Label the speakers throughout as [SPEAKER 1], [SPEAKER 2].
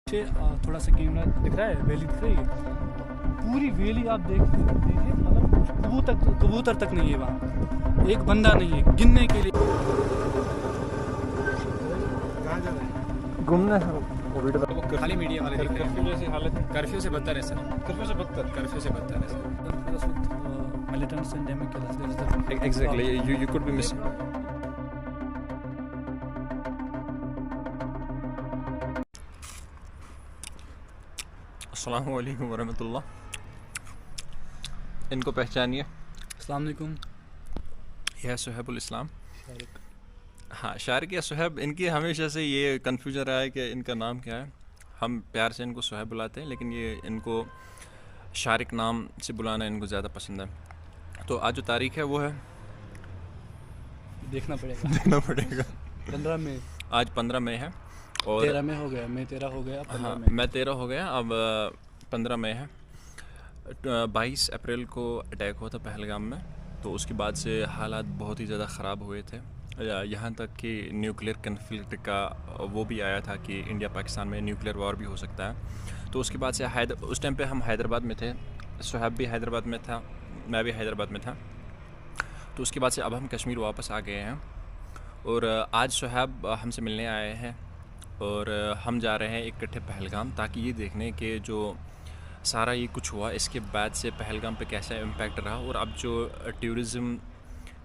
[SPEAKER 1] थोड़ा सा कैमरा दिख रहा है, वैली दिख रही है, पूरी वैली आप देखिए, मतलब कबूतर तक नहीं है वहाँ, एक बंदा नहीं है गिनने के लिए।
[SPEAKER 2] कहाँ जा रहे हैं?
[SPEAKER 3] घूमने
[SPEAKER 1] खाली मीडिया वाले दिख रहे हैं।
[SPEAKER 2] कर्फ्यू जैसी हालत है।
[SPEAKER 1] कर्फ्यू से बदतर है सर,
[SPEAKER 2] कर्फ्यू से बदतर।
[SPEAKER 1] कर्फ्यू से बदतर है sir. Militants and them killers, there is the
[SPEAKER 2] Exactly. You could be missing. अस्सलामु अलैकुम वरहमतुल्लाह। इनको पहचानिए,
[SPEAKER 1] अस्सलाम वालेकुम।
[SPEAKER 2] यह सुहैबुल इस्लाम। हाँ, शारिक या सुहैब, इनकी हमेशा से ये कन्फ्यूजन रहा है कि इनका नाम क्या है। हम प्यार से इनको सुहैब बुलाते हैं, लेकिन ये इनको शारिक नाम से बुलाना इनको ज़्यादा पसंद है। तो आज जो तारीख है वो है,
[SPEAKER 1] देखना पड़ेगा
[SPEAKER 2] देखना पड़ेगा,
[SPEAKER 1] 15 मई।
[SPEAKER 2] आज 15 मई है और
[SPEAKER 1] 13 में हो गया, मैं 13 हो गया, 15
[SPEAKER 2] हाँ,
[SPEAKER 1] में।
[SPEAKER 2] मैं 13 हो गया, अब 15 मई है। 22 अप्रैल को अटैक हुआ था पहलगाम में, तो उसके बाद से हालात बहुत ही ज़्यादा ख़राब हुए थे। यहाँ तक कि न्यूक्लियर कन्फ्लिक्ट का वो भी आया था कि इंडिया पाकिस्तान में न्यूक्लियर वॉर भी हो सकता है। तो उसके बाद से उस टाइम पे हम हैदराबाद में थे, सुहैब भी हैदराबाद में था, मैं भी हैदराबाद में था। तो उसके बाद से अब हम कश्मीर वापस आ गए हैं और आज सुहैब हमसे मिलने आए हैं और हम जा रहे हैं इकट्ठे पहलगाम, ताकि ये देखने के जो सारा ये कुछ हुआ इसके बाद से पहलगाम पे कैसा इम्पैक्ट रहा, और अब जो टूरिज़्म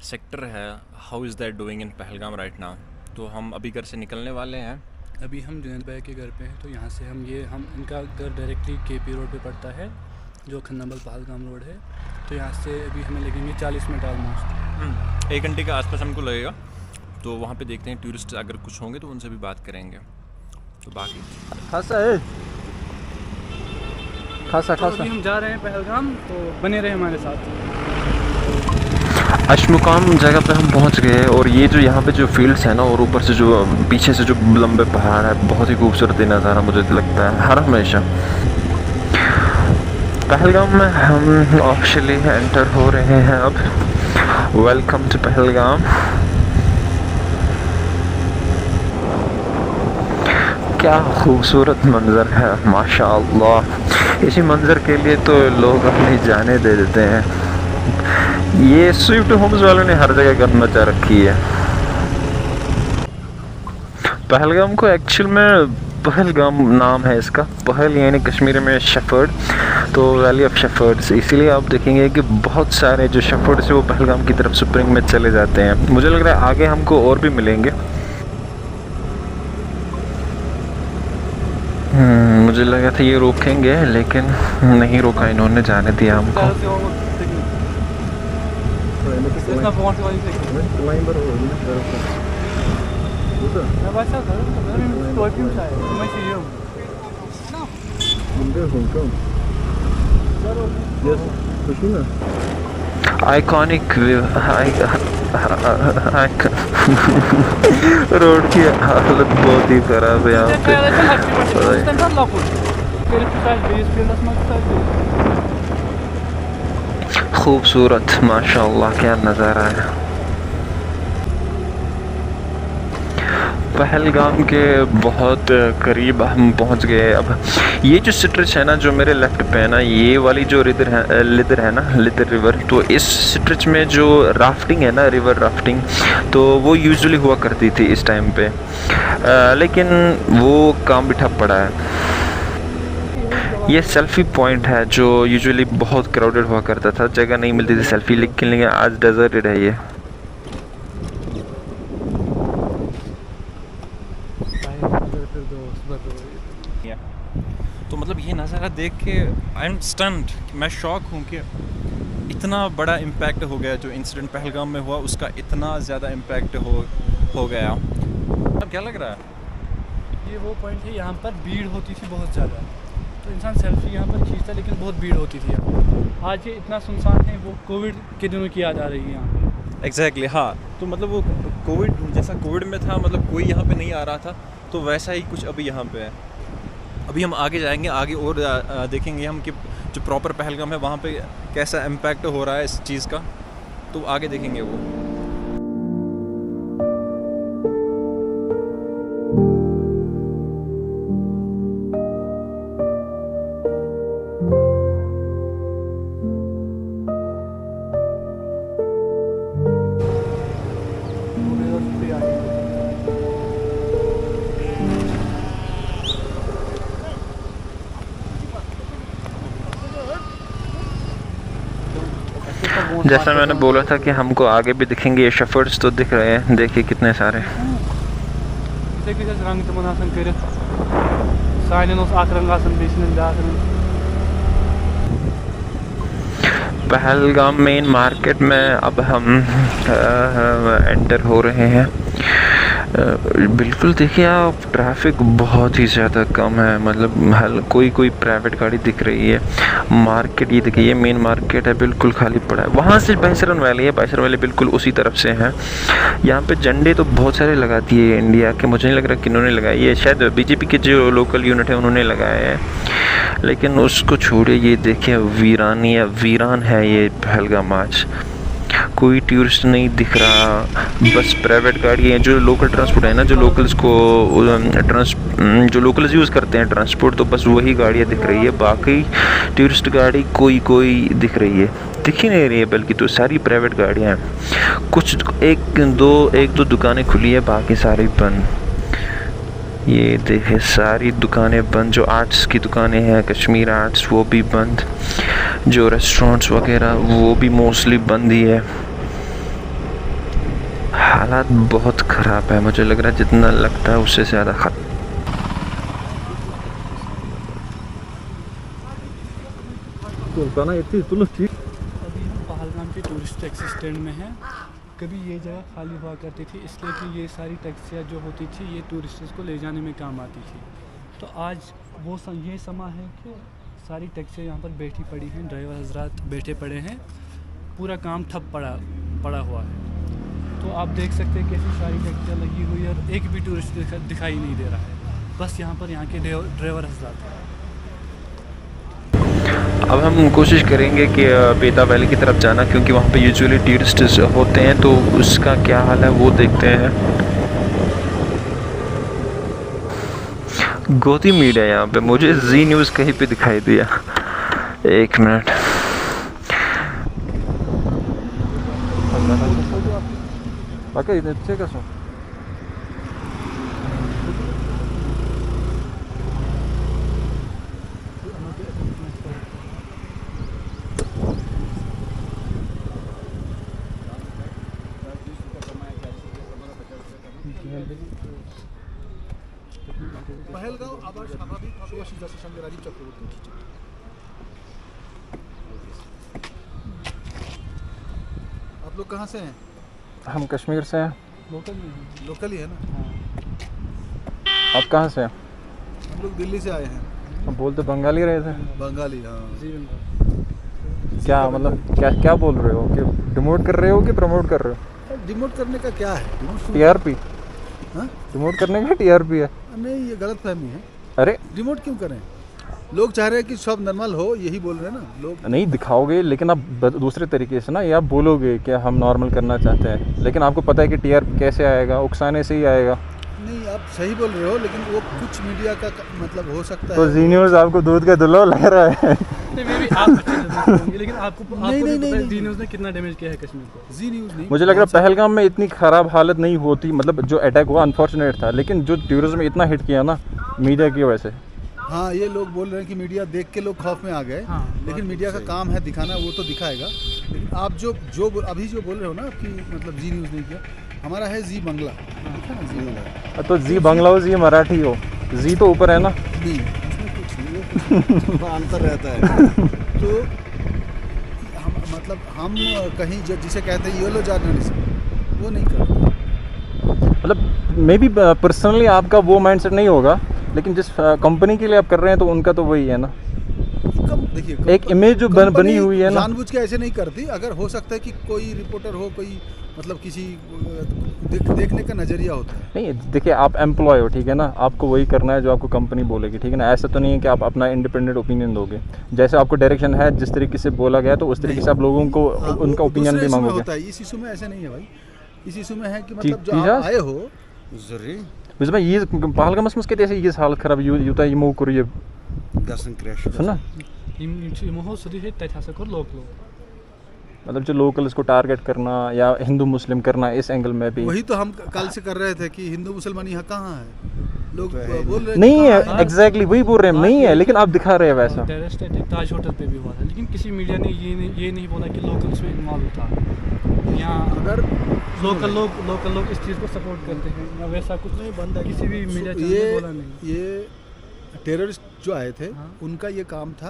[SPEAKER 2] सेक्टर है, how is that doing in Pahalgam right now. तो हम अभी घर से निकलने वाले हैं।
[SPEAKER 1] अभी हम जुनैद भाई के घर पे हैं, तो यहाँ से हम इनका घर डायरेक्टली केपी रोड पे पड़ता है, जो खन्नाबल पहलगाम रोड है। तो यहाँ से अभी हमें लगेंगे 40 मिनट ऑलमोस्ट,
[SPEAKER 2] 1 घंटे के आसपास हमको लगेगा। तो वहाँ पे देखते हैं टूरिस्ट अगर कुछ होंगे तो उनसे भी बात करेंगे। तो बाकी
[SPEAKER 1] खासा अभी हम जा रहे हैं पहलगाम, तो बने रहे हमारे साथ।
[SPEAKER 3] अशमुकाम जगह पे हम पहुंच गए, और ये जो यहाँ पे जो फील्ड्स है ना, और ऊपर से जो पीछे से जो लंबे पहाड़ है, बहुत ही खूबसूरत नज़ारा मुझे लगता है हर हमेशा। पहलगाम में हम ऑफिशियली एंटर हो रहे हैं अब। Welcome to Pahalgam. क्या खूबसूरत मंज़र है, माशाअल्लाह। इसी मंज़र के लिए तो लोग अपनी जानें दे देते हैं। ये स्विफ्ट होम्स वालों ने हर जगह गन मचा रखी है। पहलगाम को एक्चुअल में पहलगाम नाम है इसका, पहल यानी कश्मीरी में शेफर्ड, तो वैली ऑफ शेफर्ड्स। इसीलिए आप देखेंगे कि बहुत सारे जो शेफर्ड्स हैं वो पहलगाम की तरफ स्प्रिंग में चले जाते हैं। मुझे लग रहा है आगे हमको और भी मिलेंगे। मुझे लगा था ये रोकेंगे, लेकिन नहीं रोका इन्होंने, जाने दिया हमको। आइकॉनिक रोड की हालत बहुत ही खराब है यहाँ पे। खूबसूरत, माशाअल्लाह, क्या नज़ारा है। पहलगाम के बहुत करीब हम पहुंच गए। अब ये जो स्ट्रेच है ना, जो मेरे लेफ़्ट पे है ना, ये वाली जो लिदर है ना, लिदर रिवर, तो इस स्ट्रेच में जो राफ्टिंग है ना, रिवर राफ्टिंग, तो वो यूजुअली हुआ करती थी इस टाइम पे, लेकिन वो काम भी ठप पड़ा है। ये सेल्फ़ी पॉइंट है जो यूजुअली बहुत क्राउडेड हुआ करता था, जगह नहीं मिलती थी सेल्फ़ी लेकिन आज डेजर्टेड है ये।
[SPEAKER 2] तो मतलब ये नज़ारा देख के आई एम स्टन्ड, मैं शॉक हूँ कि इतना बड़ा इम्पैक्ट हो गया। जो इंसिडेंट पहलगाम में हुआ उसका इतना ज़्यादा इम्पैक्ट हो गया। अब क्या लग रहा है?
[SPEAKER 1] ये वो पॉइंट है, यहाँ पर भीड़ होती थी बहुत ज़्यादा, तो इंसान सेल्फी यहाँ पर खींचता, लेकिन बहुत भीड़ होती थी यहाँ। आज ये इतना सुनसान है, वो कोविड के दिनों की याद आ रही है यहाँ।
[SPEAKER 2] एग्जैक्टली हाँ, तो मतलब वो कोविड जैसा कोविड में था, मतलब कोई यहाँ पे नहीं आ रहा था, तो वैसा ही कुछ अभी यहाँ पे है। अभी हम आगे जाएंगे, आगे और देखेंगे हम कि जो प्रॉपर पहलगाम है वहाँ पे कैसा इम्पैक्ट हो रहा है इस चीज़ का, तो आगे देखेंगे वो।
[SPEAKER 3] जैसा मैंने बोला था कि हमको आगे भी दिखेंगे, ये शेफर्ड्स तो दिख रहे हैं, देखिए कितने सारे।
[SPEAKER 1] रंग तमन आसान करित सानन ओस अख रंग आसान बेचन ब्याक रंग।
[SPEAKER 3] पहलगाम मेन मार्केट में अब हम एंटर हो रहे हैं। बिल्कुल देखिए आप, ट्रैफिक बहुत ही ज़्यादा कम है, मतलब कोई प्राइवेट गाड़ी दिख रही है। मार्केट ये देखिए, ये मेन मार्केट है, बिल्कुल खाली पड़ा है। वहाँ से बाइसरन वैली है, बाइसरन वैली बिल्कुल उसी तरफ से है। यहाँ पे झंडे तो बहुत सारे लगा दिए इंडिया के, मुझे नहीं लग रहा किन्होंने लगाए, ये शायद बीजेपी के जो लोकल यूनिट है उन्होंने लगाए हैं। लेकिन उसको छोड़िए, ये देखिए वीरान है ये पहलगाम आज। कोई टूरिस्ट नहीं दिख रहा, बस प्राइवेट गाड़ी है, जो लोकल ट्रांसपोर्ट है ना, जो लोकल्स यूज़ करते हैं ट्रांसपोर्ट, तो बस वही गाड़ियाँ दिख रही है। बाकी टूरिस्ट गाड़ी कोई दिख रही है, दिख ही नहीं रही है, बल्कि तो सारी प्राइवेट गाड़ियाँ हैं। कुछ एक दो दुकानें खुली है, बाकी सारी बंद। ये देखे सारी दुकानें बंद, जो आर्ट्स की दुकानें हैं, कश्मीर आर्ट्स, वो भी बंद। जो रेस्टोरेंट्स वगैरह वो भी मोस्टली बंद ही है। हालात बहुत ख़राब है, मुझे लग रहा है जितना लगता है उससे ज़्यादा खराब।
[SPEAKER 1] अभी हम पहलगाम के टूरिस्ट टैक्सी स्टैंड में हैं। कभी ये जगह खाली हुआ करती थी, इसलिए कि ये सारी टैक्सियाँ जो होती थी ये टूरिस्ट्स को ले जाने में काम आती थी। तो आज ये समा है कि सारी टैक्सियाँ यहाँ पर बैठी पड़ी हैं, ड्राइवर हजरात बैठे पड़े हैं, पूरा काम ठप पड़ा हुआ है। तो आप देख सकते हैं कैसी सारी टैक्सियाँ लगी हुई है और एक भी टूरिस्ट दिखाई नहीं दे रहा है, बस यहाँ पर यहाँ के ड्राइवर हजरात हैं।
[SPEAKER 3] अब हम कोशिश करेंगे कि बेता वैली की तरफ जाना, क्योंकि वहाँ पे यूजुअली टूरिस्ट होते हैं, तो उसका क्या हाल है वो देखते हैं। गोदी मीडिया यहाँ पे, मुझे जी न्यूज़ कहीं पे दिखाई दिया। एक मिनट,
[SPEAKER 4] पहलगाम आबाद स्वाभाविक सुभाषित दास संघ राजीव चक्रवर्ती। आप लोग कहाँ से हैं?
[SPEAKER 5] हम कश्मीर से हैं।
[SPEAKER 4] लोकल ही है ना?
[SPEAKER 5] आप कहाँ से हैं?
[SPEAKER 4] हम लोग दिल्ली से आए हैं।
[SPEAKER 5] आप बोल तो बंगाली रहे थे।
[SPEAKER 4] बंगाली, हाँ।
[SPEAKER 5] क्या मतलब क्या बोल रहे हो, कि डिमोट कर रहे हो कि प्रमोट कर रहे हो?
[SPEAKER 4] डिमोट करने का क्या है?
[SPEAKER 5] टीआरपी।
[SPEAKER 4] हाँ,
[SPEAKER 5] डिमोट करने का टीआरपी है।
[SPEAKER 4] नहीं, ये गलत फहमी है।
[SPEAKER 5] अरे
[SPEAKER 4] डिमोट क्यों करें? लोग चाह रहे हैं कि सब नॉर्मल हो, यही बोल रहे हैं ना लोग।
[SPEAKER 5] नहीं दिखाओगे, लेकिन आप दूसरे तरीके से ना, ये आप बोलोगे कि हम नॉर्मल करना चाहते हैं, लेकिन आपको पता है कि टीआरपी कैसे आएगा, उकसाने से ही आएगा।
[SPEAKER 4] नहीं, आप सही बोल रहे हो, लेकिन वो कुछ मीडिया का मतलब हो सकता है।
[SPEAKER 5] तो जी न्यूज़ आपको दूध का दुल्हा लग रहा है।
[SPEAKER 1] लेकिन आपको नहीं, जी न्यूज़ ने कितना डैमेज किया है कश्मीर को?
[SPEAKER 4] जी न्यूज़ नहीं।
[SPEAKER 5] मुझे लग रहा है पहलगाम में इतनी ख़राब हालत नहीं होती, मतलब जो अटैक हुआ अनफॉर्चुनेट था, लेकिन जो टूरिज्म में इतना हिट किया ना मीडिया की वजह से।
[SPEAKER 4] हाँ, ये लोग बोल रहे हैं कि मीडिया देख के लोग खौफ में आ गए। हाँ, लेकिन मीडिया का काम है दिखाना, वो तो दिखाएगा। लेकिन आप अभी जो बोल रहे हो ना कि मतलब जी न्यूज़ नहीं किया, हमारा है जी बंगला। है ना, जी बंगला।
[SPEAKER 5] तो जी बंगला हो, जी मराठी हो, जी तो ऊपर है ना।
[SPEAKER 4] नहीं, उसमें कुछ नहीं अंतर रहता है। तो हम कहीं जिसे कहते हैं येलो जर्नलिज्म, वो नहीं करते।
[SPEAKER 5] मतलब मे बी पर्सनली आपका वो माइंडसेट नहीं होगा, लेकिन जिस कंपनी के लिए आप कर रहे हैं तो उनका तो वही है ना।
[SPEAKER 4] देखिए,
[SPEAKER 5] एक इमेज जो बनी हुई है ना,
[SPEAKER 4] जानबूझ के ऐसे नहीं करती। अगर हो सकता है कि कोई रिपोर्टर हो, कोई मतलब किसी देखने का नज़रिया होता है।
[SPEAKER 5] नहीं देखिए, आप एम्प्लॉय हो, ठीक है ना, आपको वही करना है जो आपको कंपनी बोलेगी, ठीक है ना। ऐसा तो नहीं है कि आप अपना इंडिपेंडेंट ओपिनियन दोगे, जैसे आपको डायरेक्शन है, जिस तरीके से बोला गया तो उस तरीके से आप लोगों को उनका ओपिनियन भी मांगोगे।
[SPEAKER 4] होता है, इस इशू में ऐसे नहीं है भाई। इस इशू में है कि मतलब जो आप आए हो जरूरी
[SPEAKER 5] बिल्कुल ये पहलगामस में कैसे ये हालत खराब यूता यमो कर ये
[SPEAKER 4] गसन क्रैश
[SPEAKER 5] सुना
[SPEAKER 1] यमो हो सदी है तथा से कर लोग
[SPEAKER 5] मतलब जो लोकल्स को टारगेट करना या हिंदू मुस्लिम करना इस एंगल में भी
[SPEAKER 4] वही तो हम कल से कर रहे थे कि हिंदू मुसलमान यहाँ कहाँ है, लोग बोल रहे हैं
[SPEAKER 5] नहीं
[SPEAKER 4] कि
[SPEAKER 5] है।
[SPEAKER 4] कहाँ
[SPEAKER 5] एग्जैक्टली वही बोल रहे हैं हम, नहीं है, लेकिन आप दिखा रहे हैं वैसा।
[SPEAKER 1] टेररिस्ट अटैक ताज होटल पे भी हुआ था, लेकिन किसी मीडिया ने ये नहीं बोला कि लोकल्स में इन्वॉल्व था। यहाँ
[SPEAKER 4] अगर
[SPEAKER 1] लोकल लोग इस चीज़ को सपोर्ट करते हैं या वैसा कुछ नहीं बंद है, किसी भी मीडिया चैनल ने बोला नहीं।
[SPEAKER 4] ये टेररिस्ट जो आए थे
[SPEAKER 1] हाँ।
[SPEAKER 4] उनका ये काम था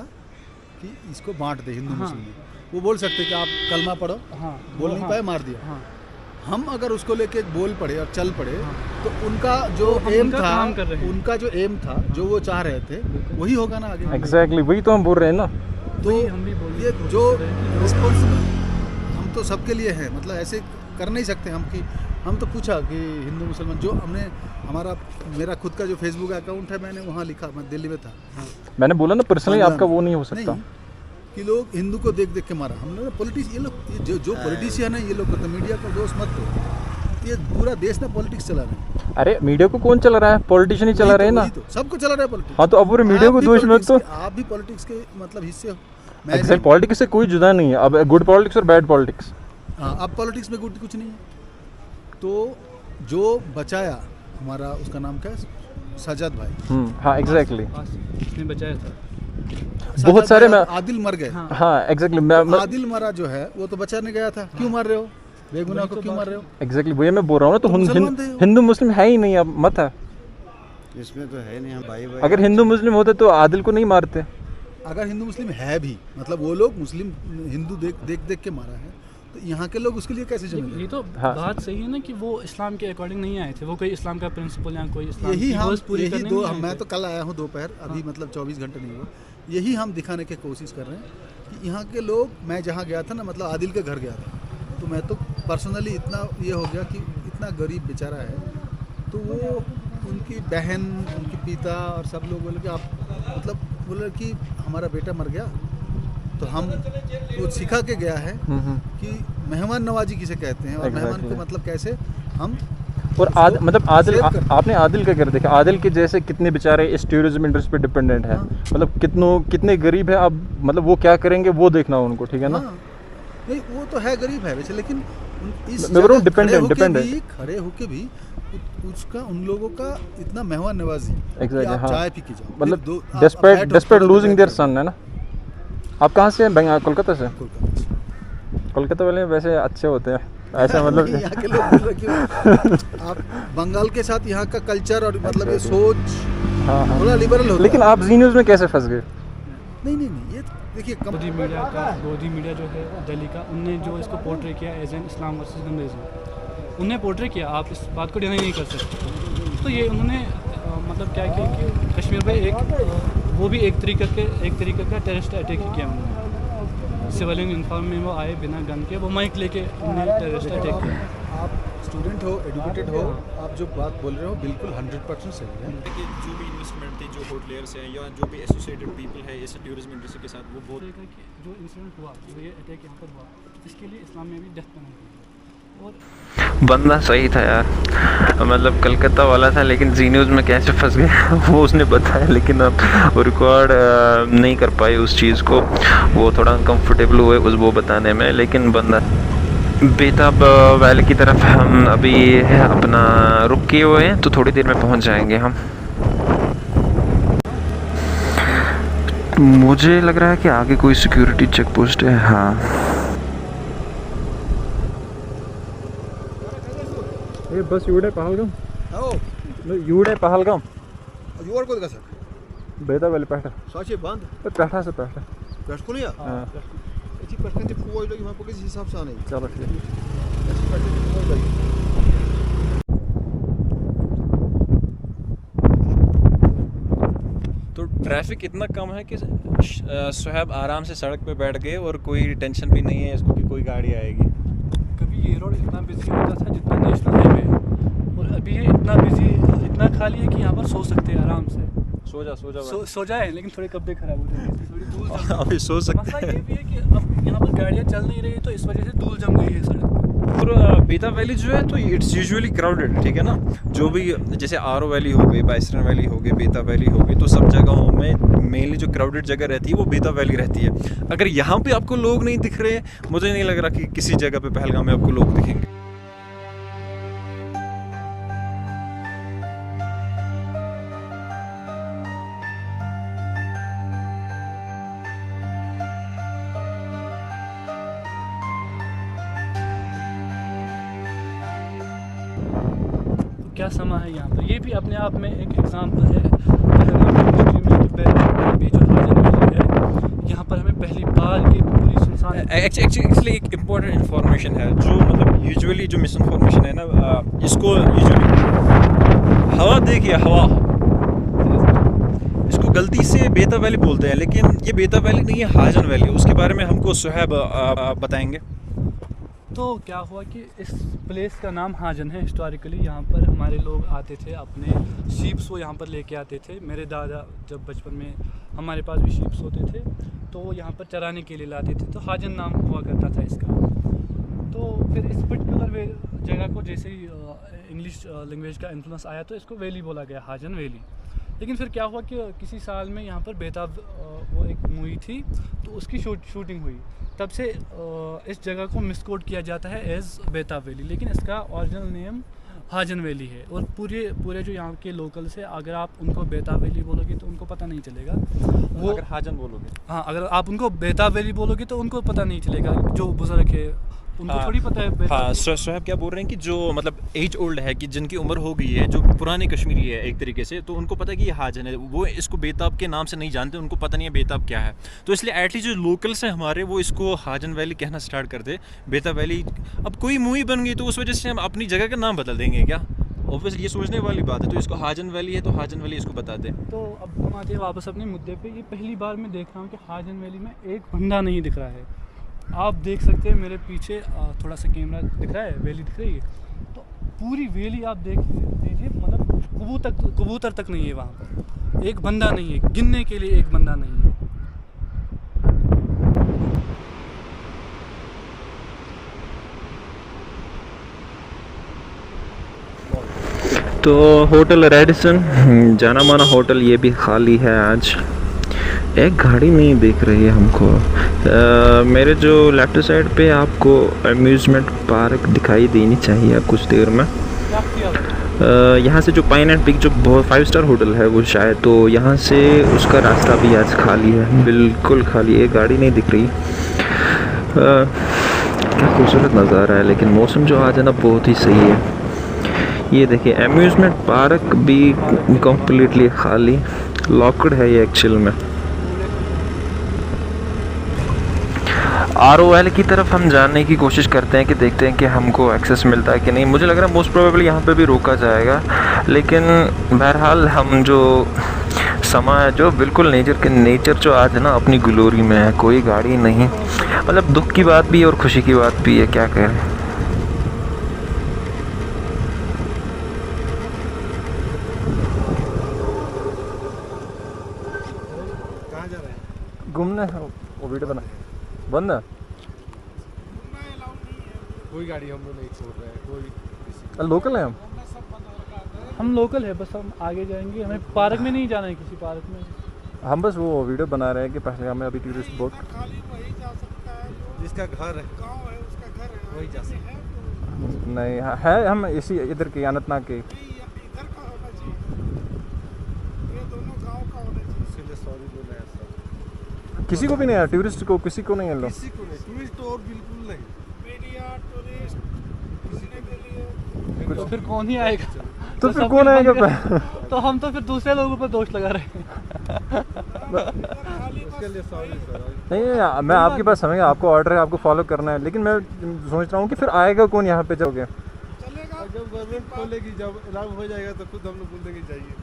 [SPEAKER 4] कि इसको बांट दे हिंदू
[SPEAKER 1] हाँ।
[SPEAKER 4] मुस्लिम में। वो बोल सकते कि आप कलमा पढ़ो,
[SPEAKER 1] हाँ
[SPEAKER 4] बोल नहीं
[SPEAKER 1] हाँ,
[SPEAKER 4] पाए, मार दिया।
[SPEAKER 1] हाँ
[SPEAKER 4] हम अगर उसको लेके बोल पड़े और चल पड़े
[SPEAKER 1] हाँ।
[SPEAKER 4] तो उनका जो
[SPEAKER 1] तो हम
[SPEAKER 4] एम
[SPEAKER 1] उनका
[SPEAKER 4] था,
[SPEAKER 1] काम कर रहे हैं।
[SPEAKER 4] उनका जो एम था, जो वो चाह रहे थे, वही होगा ना आगे।
[SPEAKER 5] एग्जैक्टली वही तो हम बोल रहे हैं ना।
[SPEAKER 4] तो
[SPEAKER 1] वही हम भी बोलने
[SPEAKER 4] ये
[SPEAKER 1] की कोशिश
[SPEAKER 4] जो
[SPEAKER 1] कर रहे हैं कि
[SPEAKER 4] रिस्पॉन्सिबल हम तो सबके लिए है, मतलब ऐसे कर नहीं सकते हम कि हम तो पूछा कि हिंदू मुसलमान जो हमने मेरा खुद का जो फेसबुक अकाउंट है, मैंने वहाँ लिखा, मैं दिल्ली में था।
[SPEAKER 5] मैंने बोला ना पर्सनली
[SPEAKER 4] हाँ,
[SPEAKER 5] आपका वो नहीं हो सकता।
[SPEAKER 4] नहीं, कि लोग हिंदू को देख देख के मारा। हमने ये लोग जो पॉलिटिशियन है, ये लोग तो मीडिया को दोष मत दो, ये पूरा देश ना पॉलिटिक्स चला रहे हैं।
[SPEAKER 5] अरे मीडिया को कौन चला रहा है? पॉलिटिशियन ही चला रहे हैं ना।
[SPEAKER 4] वही तो, सबको चला रहा है पॉलिटिक्स।
[SPEAKER 5] हाँ तो अब पूरे मीडिया को दोष मत तो।
[SPEAKER 4] आप भी पॉलिटिक्स के मतलब हिस्से हो।
[SPEAKER 5] एक्चुअली पॉलिटिक्स से कोई जुदा नहीं है। अब गुड पॉलिटिक्स और बैड पॉलिटिक्स।
[SPEAKER 4] हाँ, अब पॉलिटिक्स में गुड कुछ नहीं है। तो जो बचाया हमारा, उसका नाम क्या है, सजाद भाई।
[SPEAKER 5] हाँ एग्जैक्टली,
[SPEAKER 1] उसने बचाया था।
[SPEAKER 5] बहुत सारे में
[SPEAKER 4] आदिल मर गए।
[SPEAKER 5] हाँ एग्जैक्टली,
[SPEAKER 4] आदिल मरा जो है वो तो बचाने गया था। क्यों मार रहे हो बेगुनाह को, क्यों मार रहे हो?
[SPEAKER 5] एग्जैक्टली वही मैं बोल रहा हूँ ना। तो
[SPEAKER 4] मुसलमान थे वो।
[SPEAKER 5] हिंदू मुस्लिम है ही नहीं, अब मत है।
[SPEAKER 6] इसमें तो है नहीं, हम भाई भाई।
[SPEAKER 5] अगर हिंदू मुस्लिम होते तो आदिल को नहीं मारते।
[SPEAKER 4] अगर हिंदू मुस्लिम है भी, मतलब वो लोग मुस्लिम हिंदू देख के मारा है, तो यहाँ के लोग उसके लिए कैसे
[SPEAKER 1] ये
[SPEAKER 4] जिम्मेदार?
[SPEAKER 1] तो
[SPEAKER 5] हाँ।
[SPEAKER 1] बात सही है ना कि वो इस्लाम के अकॉर्डिंग नहीं आए थे। वो कोई इस्लाम का प्रिंसिपल या कोई इस्लाम
[SPEAKER 4] यही
[SPEAKER 1] की
[SPEAKER 4] हम
[SPEAKER 1] गोल्स पूरी करने नहीं आए
[SPEAKER 4] मैं
[SPEAKER 1] थे।
[SPEAKER 4] तो कल आया हूँ दोपहर, अभी मतलब 24 घंटे नहीं हुआ। यही हम दिखाने की कोशिश कर रहे हैं कि यहाँ के लोग, मैं जहाँ गया था ना, मतलब आदिल के घर गया था, तो मैं तो पर्सनली इतना ये हो गया कि इतना गरीब बेचारा है, तो वो उनकी बहन, उनकी पिता और सब लोग बोले कि आप मतलब बोले कि हमारा बेटा मर गया, तो हम वो सिखा के गया है कि मेहमान नवाजी किसे कहते हैं और मेहमान को मतलब कैसे हम।
[SPEAKER 5] और मतलब आदिल आपने आदिल का कर देखा, आदिल के जैसे कितने बेचारे इस टूरिज्म इंडस्ट्री पे डिपेंडेंट है। मतलब कितने गरीब है। अब मतलब वो क्या करेंगे वो देखना उनको, ठीक है ना।
[SPEAKER 4] हाँ, नहीं वो तो है गरीब है वैसे, लेकिन इस
[SPEAKER 5] मैं बोल रहा हूँ
[SPEAKER 4] डिपेंडेंट खड़े होके भी उसका, उन लोगों का इतना मेहमान नवाजी।
[SPEAKER 5] Exactly,
[SPEAKER 4] आप
[SPEAKER 5] हाँ।
[SPEAKER 4] चाय पी के जाओ,
[SPEAKER 5] मतलब डेस्परेट लूजिंग देयर सन है ना। आप कहाँ से हैं? कोलकाता से। कोलकाता वाले वैसे अच्छे होते हैं ऐसा, मतलब
[SPEAKER 4] यहाँ के लोग बोल रहे कि आप बंगाल के साथ यहाँ का कल्चर और मतलब ये सोच
[SPEAKER 5] हाँ
[SPEAKER 4] थोड़ा लिबरल होता
[SPEAKER 5] लेकिन
[SPEAKER 4] है।
[SPEAKER 5] आप जी न्यूज़ में कैसे फंस गए?
[SPEAKER 4] नहीं, ये देखिए
[SPEAKER 1] गोदी मीडिया जो है दिल्ली का, उनने जो इसको पोर्ट्रे किया as an Islam versus Hinduism, उनने पोर्ट्रे किया। आप इस बात को डिनाई नहीं कर सकते। तो ये उन्होंने मतलब क्या किया कि कश्मीर में वो भी एक तरीके का टेररिस्ट अटैक ही किया उन्होंने। सिविलियन यूनिफॉर्म में वो आए बिना गन के, वो माइक लेके उन्होंने टेररिस्ट अटैक किया।
[SPEAKER 4] आप स्टूडेंट हो, एजुकेटेड हो, आप जो बात बोल रहे हो बिल्कुल 100% सही है।
[SPEAKER 2] कि जो भी इन्वेस्टमेंट थी, जो होटलियर्स हैं या जो भी एसोसिएटेड पीपल है इस टूरिज्म इंडस्ट्री के साथ, वो बहुत
[SPEAKER 1] जो इंसिडेंट हुआ, जो ये अटैक यहाँ पर हुआ, इसके लिए इस्लाम में भी डेथ पेनल्टी है। और
[SPEAKER 3] बंदा सही था यार, मतलब कलकत्ता वाला था, लेकिन जी न्यूज़ में कैसे फंस गया वो उसने बताया, लेकिन अब वो रिकॉर्ड नहीं कर पाई उस चीज़ को। वो थोड़ा अनकम्फर्टेबल हुए वो बताने में, लेकिन बंदा बेताब वैली की तरफ हम अभी अपना रुक किए हुए हैं, तो थोड़ी देर में पहुंच जाएंगे हम। मुझे लग रहा है कि आगे कोई सिक्योरिटी चेक पोस्ट है। हाँ
[SPEAKER 5] ये बस यूडे पहलगाम
[SPEAKER 4] युवर को सर
[SPEAKER 5] बेता वाले पैठा
[SPEAKER 4] साचे बंद
[SPEAKER 5] पैठा से पैठा
[SPEAKER 4] पेट को लिया
[SPEAKER 5] हाँ
[SPEAKER 4] अच्छी पेट के फुआ लोग वहां को किस हिसाब से आने।
[SPEAKER 5] चलो ठीक है।
[SPEAKER 4] ऐसी पेट के फुआ लोग
[SPEAKER 2] तो ट्रैफिक इतना कम है कि सुहेब आराम से सड़क पे बैठ गए और कोई टेंशन भी नहीं है इसको कि कोई गाड़ी आएगी।
[SPEAKER 1] कभी ये रोड इतना बिजी होता था जितना नेशनल हाईवे है, और अभी ये इतना बिजी, इतना खाली है कि यहाँ पर सो सकते हैं आराम से। सो जाए, लेकिन थोड़े कपड़े खराब हो जाए, थोड़ी धूल जम गई।
[SPEAKER 2] अभी सो सकते
[SPEAKER 1] मसला ये भी है कि अब यहाँ पर गाड़ियाँ चल नहीं रही, तो इस वजह से धूल जम गई है सड़क पर।
[SPEAKER 2] और बेता वैली जो है तो इट्स यूजुअली क्राउडेड, ठीक है ना। जो भी जैसे आरो वैली हो गई, बाइसरन वैली हो गई, बेता वैली हो गई, तो सब जगहों में मेनली जो क्राउडेड जगह रहती है वो बेता वैली रहती है। अगर यहाँ पे आपको लोग नहीं दिख रहे, मुझे नहीं लग रहा कि किसी जगह पे पहलगाम में आपको लोग दिखेंगे।
[SPEAKER 1] क्या समा है यहाँ पर, ये भी अपने आप में एक एग्जाम्पल है। पहलगाम बीच और हाजन वैली है, यहाँ पर हमें पहली बार की पूरी सुनसान
[SPEAKER 2] एक्चुअली एक इम्पॉर्टेंट इन्फॉर्मेशन है जो मतलब यूजुअली जो मिस इन्फॉर्मेशन है ना, इसको यूजुअली हवा देखिए, हवा इसको गलती से बेता वैली बोलते हैं, लेकिन ये बेता वैली नहीं है, हाजन वैली। उसके बारे में हमको सुहैब बताएंगे।
[SPEAKER 1] तो क्या हुआ कि इस प्लेस का नाम हाजन है। हिस्टोरिकली यहाँ पर हमारे लोग आते थे, अपने शीप्स को यहाँ पर लेके आते थे। मेरे दादा जब बचपन में हमारे पास भी शीप्स होते थे तो वो यहाँ पर चराने के लिए लाते थे, तो हाजन नाम हुआ करता था इसका। तो फिर इस पर्टिकुलर जगह को जैसे ही इंग्लिश लैंग्वेज का इन्फ्लुएंस आया तो इसको वैली बोला गया, हाजन वैली। लेकिन फिर क्या हुआ कि किसी साल में यहाँ पर बेताब वो एक मूवी थी तो उसकी शूटिंग हुई, तब से इस जगह को मिसकोड किया जाता है एज बेताब वैली, लेकिन इसका ओरिजिनल नेम हाजन वैली है। और पूरे जो यहाँ के लोकल्स है, अगर आप उनको बेताब वैली बोलोगे तो उनको पता नहीं चलेगा। वो
[SPEAKER 2] अगर हाजन बोलोगे,
[SPEAKER 1] हाँ, अगर आप उनको बेताब वैली बोलोगे तो उनको पता नहीं चलेगा। जो बुजुर्ग है उनको थोड़ी पता है।
[SPEAKER 2] हाँ, सोहेब क्या बोल रहे हैं कि जो मतलब एज ओल्ड है, कि जिनकी उम्र हो गई है, जो पुराने कश्मीरी है एक तरीके से, तो उनको पता है कि ये हाजन है, वो इसको बेताब के नाम से नहीं जानते, उनको पता नहीं है बेताब क्या है। तो इसलिए एटलीस्ट जो लोकल्स हैं हमारे, वो इसको हाजन वैली कहना स्टार्ट कर दे। बेताब वैली अब कोई मूवी बन गई तो उस वजह से हम अपनी जगह का नाम बदल देंगे क्या? ऑब्वियसली ये सोचने वाली बात है। तो इसको हाजन वैली है तो हाजन वैली इसको बता दें।
[SPEAKER 1] तो अब हम आते हैं वापस अपने मुद्दे पे। ये पहली बार मैं देख रहा हूँ कि हाजन वैली में एक बंदा नहीं दिख रहा है। आप देख सकते हैं मेरे पीछे थोड़ा सा कैमरा दिख रहा है, वैली दिख रही है। तो पूरी वैली आप देख लीजिए, मतलब कबूतर तक नहीं है वहाँ पर, एक बंदा नहीं है, गिनने के लिए एक बंदा नहीं है।
[SPEAKER 3] तो होटल रेडिसन, जाना माना होटल, ये भी खाली है आज। एक गाड़ी नहीं दिख रही है हमको। मेरे जो लेफ्ट साइड पे आपको अम्यूज़मेंट पार्क दिखाई देनी चाहिए कुछ देर में। यहाँ से जो पाइन एंड पिक जो बहुत 5 स्टार होटल है वो शायद, तो यहाँ से उसका रास्ता भी आज खाली है, बिल्कुल खाली, एक गाड़ी नहीं दिख रही। क्या खूबसूरत नज़ारा है, लेकिन मौसम जो आज है ना बहुत ही सही है। ये देखिए अम्यूज़मेंट पार्क भी कम्प्लीटली खाली, लॉक्ड है ये एक्चुअल में। ROL की तरफ हम जाने की कोशिश करते हैं कि देखते हैं कि हमको एक्सेस मिलता है कि नहीं। मुझे लग रहा है मोस्ट प्रोबेबली यहाँ पे भी रोका जाएगा, लेकिन बहरहाल हम जो समा है, जो बिल्कुल नेचर जो आज है ना अपनी ग्लोरी में है, कोई गाड़ी नहीं। मतलब दुख की बात भी है और खुशी की बात भी है, क्या कहें।
[SPEAKER 4] कहाँ जा रहे हैं?
[SPEAKER 5] घूमने, वो वीडियो बना बंद है।
[SPEAKER 4] कोई गाड़ी हम लोग नहीं छोड़ रहे हैं, कोई
[SPEAKER 5] लोकल है
[SPEAKER 1] हम लोकल है, बस हम आगे जाएंगे, हमें पार्क में नहीं जाना है, किसी पार्क में।
[SPEAKER 5] हम बस वो वीडियो बना रहे हैं कि पहलगाम में अभी टूरिस्ट बोट,
[SPEAKER 4] जिसका घर है, गाँव है, उसका घर है, वही जा सकता है।
[SPEAKER 5] नहीं है, हम इसी इधर के अनंतनाग के।
[SPEAKER 4] इधर का होना चाहिए, ये दोनों गांव का होना चाहिए। इसलिए सॉरी बोल रहे हैं सब।
[SPEAKER 5] किसी को भी नहीं है, टूरिस्ट को किसी को नहीं है।
[SPEAKER 4] किसी को नहीं, टूरिस्ट और बिल्कुल नहीं। मीडिया टूरिस्ट घूमने के लिए
[SPEAKER 1] तो फिर कौन ही आएगा?
[SPEAKER 5] तो फिर कौन आएगा?
[SPEAKER 1] तो हम तो फिर दूसरे लोगों पर दोष लगा रहे हैं।
[SPEAKER 4] उसके लिए सॉरी सर।
[SPEAKER 5] नहीं, मैं आपकी बात समझ गया, आपको ऑर्डर है, आपको फॉलो करना है, लेकिन मैं सोच रहा हूँ कि फिर आएगा कौन यहाँ पे जाओगे?
[SPEAKER 4] चलेगा जब गवर्नमेंट खोलेगी, जब अलाउ हो जाएगा तो खुद हम लोग बोल देंगे जाइए।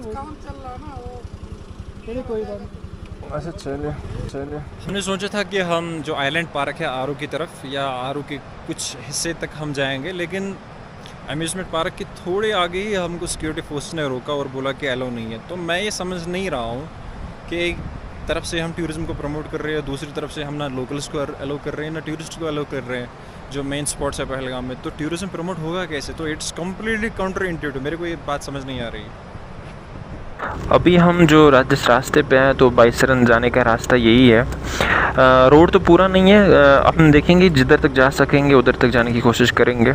[SPEAKER 4] काम चल रहा ना वो।
[SPEAKER 1] चलिए कोई बात नहीं।
[SPEAKER 5] अच्छा चलिए।
[SPEAKER 2] हमने सोचा था कि हम जो आइलैंड पार्क है आरू की तरफ या आरू के कुछ हिस्से तक हम जाएंगे, लेकिन अम्यूज़मेंट पार्क के थोड़े आगे ही हमको सिक्योरिटी फोर्स ने रोका और बोला कि अलाउ नहीं है। तो मैं ये समझ नहीं रहा हूँ कि एक तरफ से हम टूरिज़्म को प्रमोट कर रहे हैं, दूसरी तरफ से हम ना लोकल्स को अलाउ कर रहे हैं ना टूरिस्ट को अलाउ कर रहे हैं, जो मेन स्पॉट्स है पहलगाम में। तो टूरिज़्म प्रमोट होगा कैसे? तो इट्स कम्प्लीटली काउंटर इंट्यूटिव। मेरे को ये बात समझ नहीं आ रही।
[SPEAKER 3] अभी हम जो जिस रास्ते पे हैं तो बाईसरन जाने का रास्ता यही है। रोड तो पूरा नहीं है, अपन देखेंगे जिधर तक जा सकेंगे उधर तक जाने की कोशिश करेंगे।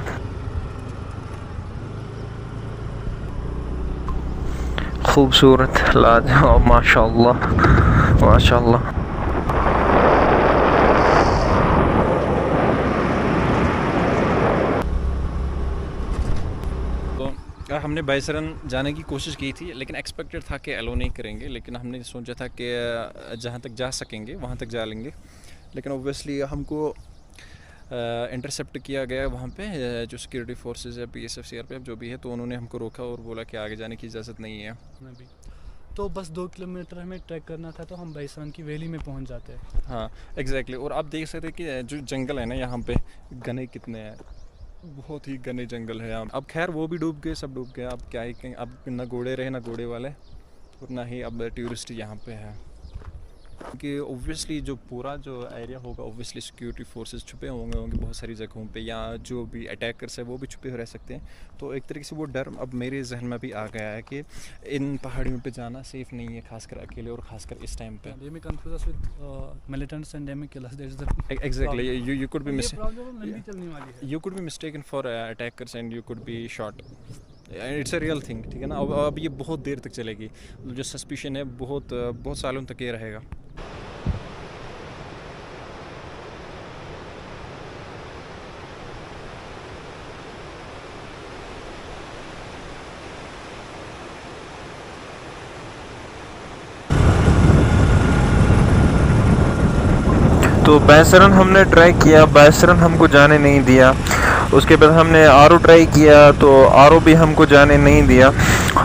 [SPEAKER 3] खूबसूरत, लाजवाब, माशाल्लाह माशाल्लाह।
[SPEAKER 2] हमने बाईसरन जाने की कोशिश की थी, लेकिन एक्सपेक्टेड था कि अलो नहीं करेंगे, लेकिन हमने सोचा था कि जहाँ तक जा सकेंगे वहाँ तक जा लेंगे। लेकिन ओब्वियसली हमको इंटरसेप्ट किया गया वहाँ पे, जो सिक्योरिटी फोर्सेस है, BSF CRPF जो भी है, तो उन्होंने हमको रोका और बोला कि आगे जाने की इजाज़त नहीं है।
[SPEAKER 1] तो बस 2 किलोमीटर हमें ट्रैक करना था तो हम बाईसरन की वैली में पहुँच जाते हैं।
[SPEAKER 2] हाँ एग्जैक्टली। और आप देख सकते हैं कि जो जंगल है ना यहाँ पे, घने कितने हैं, बहुत ही घने जंगल है यहाँ। अब खैर वो भी डूब गए, सब डूब गए। अब क्या ही कहें, अब ना घोड़े रहे ना घोड़े वाले, और ना ही अब टूरिस्ट यहाँ पे है। क्योंकि ओब्वियसली जो पूरा जो एरिया होगा, ओब्वियसली सिक्योरिटी फोर्सेस छुपे होंगे बहुत सारी जगहों पे, या जो भी अटैकर्स है वो भी छुपे रह सकते हैं। तो एक तरीके से वो डर अब मेरे जहन में भी आ गया है कि इन पहाड़ियों पे जाना सेफ़ नहीं है, खासकर अकेले और खासकर इस टाइम पे। You could be mistaken for attackers and you could be shot. It's a real thing, ठीक है ना। अब ये बहुत देर तक चलेगी, जो सस्पिशन है बहुत सालों तक ये रहेगा।
[SPEAKER 3] तो बाईसरन हमने ट्राई किया, बाईसरन हमको जाने नहीं दिया। उसके बाद हमने आरो ट्राई किया तो आरो भी हमको जाने नहीं दिया।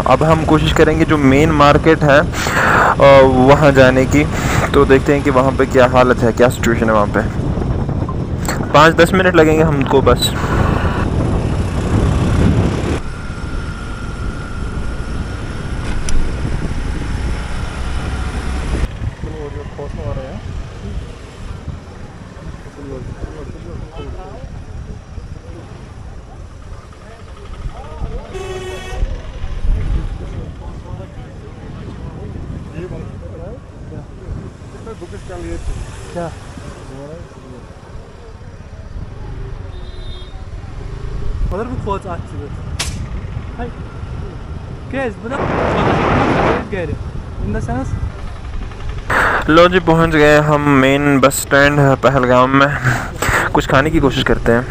[SPEAKER 3] अब हम कोशिश करेंगे जो मेन मार्केट है वहाँ जाने की। तो देखते हैं कि वहाँ पे क्या हालत है, क्या सिचुएशन है वहाँ पे। 5-10 मिनट लगेंगे हमको बस।
[SPEAKER 1] क्या Olur mu koç açılır? Hayır. Gez, bu da geri. İnderseniz
[SPEAKER 3] लो जी, पहुंच गए हम मेन बस स्टैंड पहलगाम में। कुछ खाने की कोशिश करते हैं।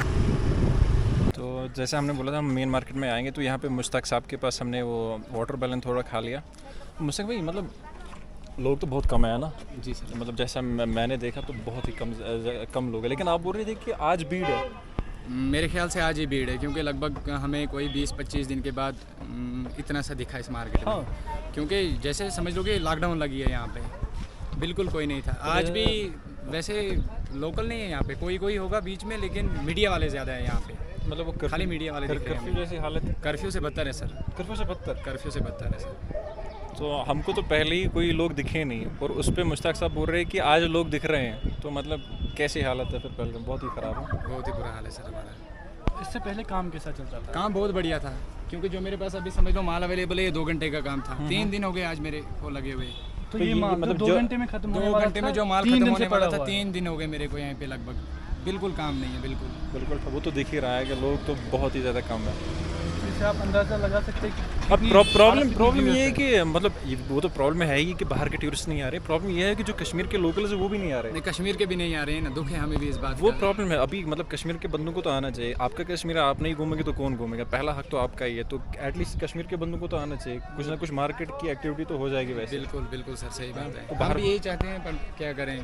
[SPEAKER 2] तो जैसे हमने बोला था हम मेन मार्केट में आएंगे, तो यहाँ पे मुश्ताक साहब के पास हमने वो वाटर बैलन थोड़ा खा लिया। मुश्ताक भाई, मतलब लोग तो बहुत कम है ना?
[SPEAKER 7] जी सर।
[SPEAKER 2] मतलब जैसा मैंने देखा तो बहुत ही कम लोग हैं, लेकिन आप बोल रहे थे कि आज भीड़ है।
[SPEAKER 7] मेरे ख्याल से आज ही भीड़ है, क्योंकि लगभग हमें कोई 20-25 दिन के बाद इतना सा दिखा इस मार्केट में। क्योंकि जैसे समझ लो कि लॉकडाउन लगी है यहाँ पे, बिल्कुल कोई नहीं था। आज भी वैसे लोकल नहीं है यहाँ पे, कोई होगा बीच में, लेकिन मीडिया वाले ज़्यादा है यहाँ पे।
[SPEAKER 2] मतलब वो
[SPEAKER 7] खाली मीडिया वाले दिख रहे हैं।
[SPEAKER 2] कर्फ्यू जैसी हालत?
[SPEAKER 7] कर्फ्यू से बदतर है सर।
[SPEAKER 2] कर्फ्यू से बदतर
[SPEAKER 7] है सर।
[SPEAKER 2] तो हमको तो पहले ही कोई लोग दिखे नहीं, और उस पर मुश्ताक साहब बोल रहे हैं कि आज लोग दिख रहे हैं। तो मतलब कैसी हालत है फिर? पहले बहुत ही ख़राब है,
[SPEAKER 7] बहुत ही बुरा हाल है सर हमारा।
[SPEAKER 1] इससे पहले काम कैसा चलता था?
[SPEAKER 7] काम बहुत बढ़िया था, क्योंकि जो मेरे पास अभी समझ लो माल अवेलेबल है, ये 2 घंटे का काम था। 3 दिन हो गए आज मेरे को लगे हुए।
[SPEAKER 1] तो ये माल मतलब 2 घंटे में खत्म होने वाला था?
[SPEAKER 7] 2 घंटे में जो माल खत्म होने वाला था, 3 दिन हो गए मेरे को यहाँ पे लगभग। बिल्कुल काम नहीं है, बिल्कुल।
[SPEAKER 2] वो तो दिख ही रहा है कि लोग तो बहुत ही ज़्यादा कम है।
[SPEAKER 1] इससे आप अंदाज़ा लगा सकते हैं कि
[SPEAKER 2] अब प्रॉब्लम ये है कि मतलब वो तो प्रॉब्लम है ही कि बाहर के टूरिस्ट नहीं आ रहे। प्रॉब्लम ये है कि जो कश्मीर के लोकल्स है वो भी नहीं आ रहे।
[SPEAKER 7] नहीं, कश्मीर के भी नहीं आ रहे हैं ना, दुख है हमें भी इस बात।
[SPEAKER 2] वो प्रॉब्लम है अभी। मतलब कश्मीर के बंदों को तो आना चाहिए। आपका कश्मीर आप नहीं घूमेंगे तो कौन घूमेगा? पहला हक तो आपका ही है, तो एटलीस्ट कश्मीर के बंदों को तो आना चाहिए। कुछ ना कुछ मार्केट की एक्टिविटी तो हो जाएगी वैसे।
[SPEAKER 7] बिल्कुल सर, सही बात है।
[SPEAKER 2] तो
[SPEAKER 7] बाहर भी यही चाहते हैं, पर क्या करें,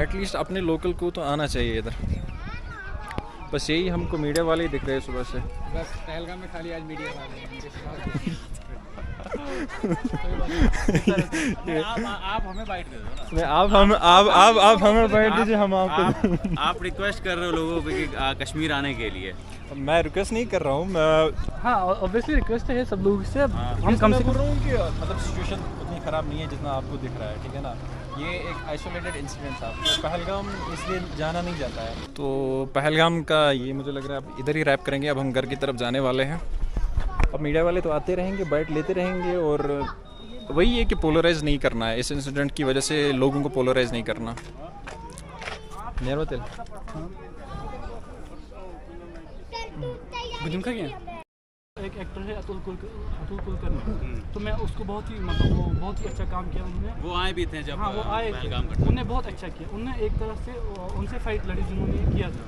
[SPEAKER 2] एटलीस्ट अपने लोकल को तो आना चाहिए इधर। बस यही हमको मीडिया वाले ही दिख रहे हैं सुबह से।
[SPEAKER 7] बस पहलगाम में खाली आज मीडिया वाले
[SPEAKER 8] आप हमें बाइट दे दो ना।
[SPEAKER 2] आप हमें बाइट दीजिए, हम आपको।
[SPEAKER 8] आप रिक्वेस्ट कर रहे हो लोगों पे कि कश्मीर आने के लिए।
[SPEAKER 2] मैं रिक्वेस्ट नहीं कर रहा हूँ, मैं
[SPEAKER 1] हाँ ऑब्वियसली रिक्वेस्ट है सब लोगों से। हम कम से कम
[SPEAKER 2] बोल रहा हूँ कि मतलब सिचुएशन उतनी ख़राब नहीं है जितना आपको दिख रहा है, ठीक है ना। ये एक आइसोलेटेड इंसिडेंट था। तो पहलगाम इसलिए जाना नहीं जाता है। तो पहलगाम का ये मुझे लग रहा है अब इधर ही रैप करेंगे। अब हम घर की तरफ जाने वाले हैं। अब मीडिया वाले तो आते रहेंगे, बाइट लेते रहेंगे, और वही है कि पोलराइज नहीं करना है, इस इंसिडेंट की वजह से लोगों को पोलराइज नहीं करना।
[SPEAKER 1] एक एक्टर है अतुल कुलकर्णी, तो मैं उसको बहुत ही मतलब वो बहुत ही अच्छा काम किया उन्होंने।
[SPEAKER 8] वो आए भी थे जब
[SPEAKER 1] हाँ वो आए थे, उन्होंने बहुत अच्छा किया। उन्होंने एक तरह से उनसे फाइट लड़ी जिन्होंने किया था,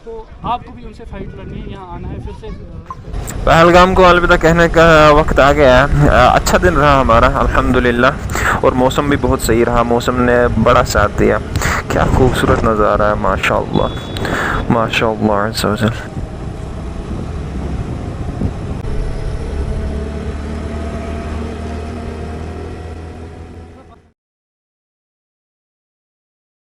[SPEAKER 1] तो आपको भी उनसे फाइट लड़नी है, यहाँ आना है फिर से।
[SPEAKER 3] पहलगाम को अलविदा कहने का वक्त आ गया है। अच्छा दिन रहा हमारा अल्हम्दुलिल्लाह, और मौसम भी बहुत सही रहा, मौसम ने बड़ा साथ दिया। क्या खूबसूरत नज़ारा है, माशाअल्लाह माशाअल्लाह।